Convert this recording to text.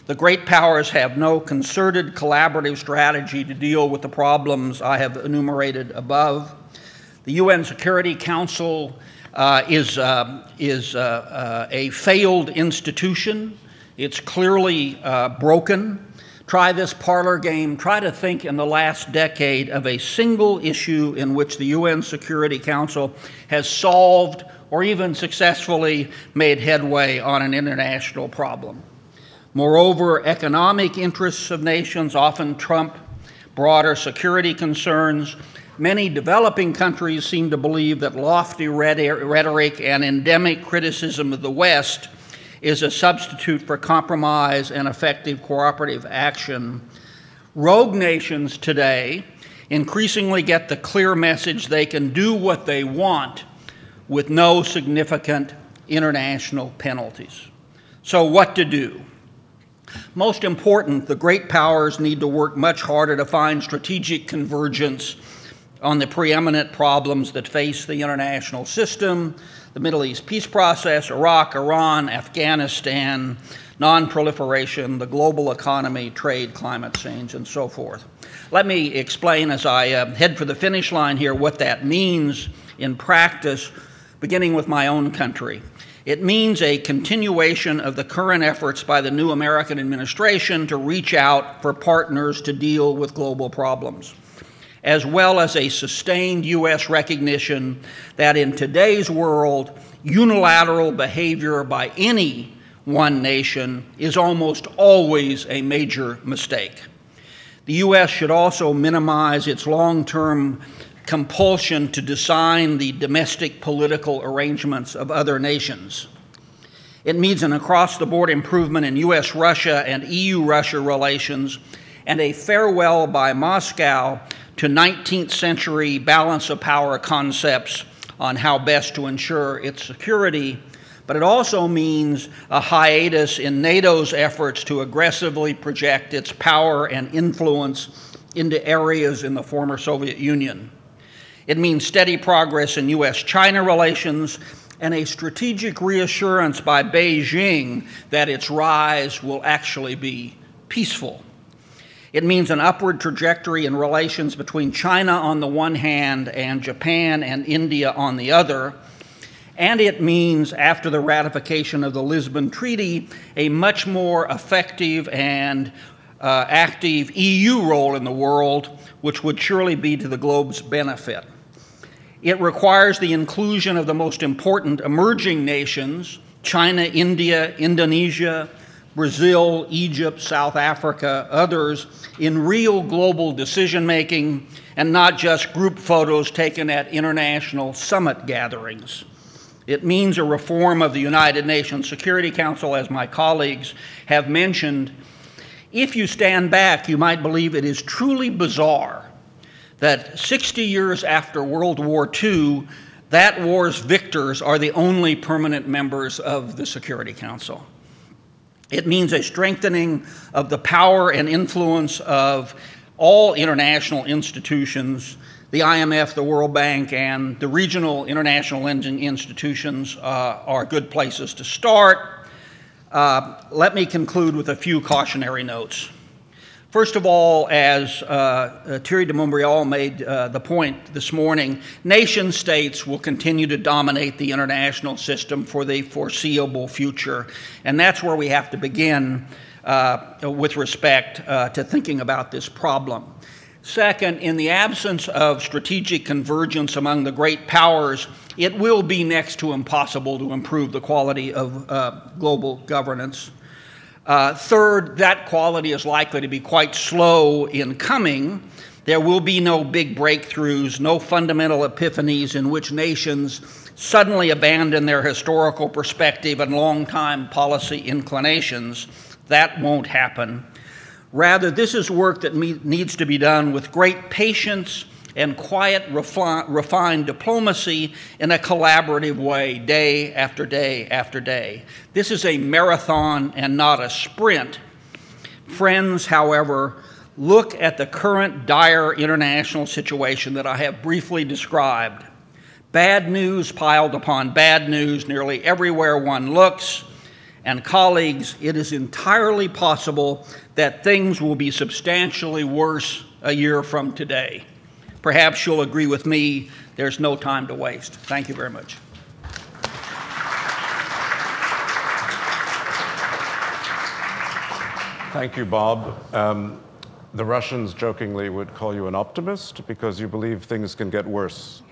the great powers have no concerted collaborative strategy to deal with the problems I have enumerated above. The UN Security Council is a failed institution. It's clearly broken. Try this parlor game. Try to think in the last decade of a single issue in which the UN Security Council has solved or even successfully made headway on an international problem. Moreover, economic interests of nations often trump broader security concerns. Many developing countries seem to believe that lofty rhetoric and endemic criticism of the West is a substitute for compromise and effective cooperative action. Rogue nations today increasingly get the clear message they can do what they want with no significant international penalties. So what to do? Most important, the great powers need to work much harder to find strategic convergence on the preeminent problems that face the international system: the Middle East peace process, Iraq, Iran, Afghanistan, non-proliferation, the global economy, trade, climate change, and so forth. Let me explain as I head for the finish line here what that means in practice, beginning with my own country. It means a continuation of the current efforts by the new American administration to reach out for partners to deal with global problems, as well as a sustained U.S. recognition that in today's world, unilateral behavior by any one nation is almost always a major mistake. The U.S. should also minimize its long-term compulsion to design the domestic political arrangements of other nations. It means an across-the-board improvement in U.S.-Russia and EU-Russia relations and a farewell by Moscow to 19th century balance of power concepts on how best to ensure its security, but it also means a hiatus in NATO's efforts to aggressively project its power and influence into areas in the former Soviet Union. It means steady progress in U.S.-China relations and a strategic reassurance by Beijing that its rise will actually be peaceful. It means an upward trajectory in relations between China on the one hand and Japan and India on the other. And it means, after the ratification of the Lisbon Treaty, a much more effective and active EU role in the world, which would surely be to the globe's benefit. It requires the inclusion of the most important emerging nations, China, India, Indonesia, Brazil, Egypt, South Africa, others, in real global decision-making and not just group photos taken at international summit gatherings. It means a reform of the United Nations Security Council, as my colleagues have mentioned. If you stand back, you might believe it is truly bizarre that 60 years after World War II, that war's victors are the only permanent members of the Security Council. It means a strengthening of the power and influence of all international institutions. The IMF, the World Bank, and the regional international institutions are good places to start. Let me conclude with a few cautionary notes. First of all, as Thierry de Montbrial made the point this morning, nation states will continue to dominate the international system for the foreseeable future, and that's where we have to begin with respect to thinking about this problem. Second, in the absence of strategic convergence among the great powers, it will be next to impossible to improve the quality of global governance. Third, that quality is likely to be quite slow in coming. There will be no big breakthroughs, no fundamental epiphanies in which nations suddenly abandon their historical perspective and long-time policy inclinations. That won't happen. Rather, this is work that needs to be done with great patience and quiet, refined diplomacy in a collaborative way, day after day after day. This is a marathon and not a sprint. Friends, however, look at the current dire international situation that I have briefly described. Bad news piled upon bad news nearly everywhere one looks, and colleagues, it is entirely possible that things will be substantially worse a year from today. Perhaps you'll agree with me, there's no time to waste. Thank you very much. Thank you, Bob. The Russians jokingly would call you an optimist because you believe things can get worse.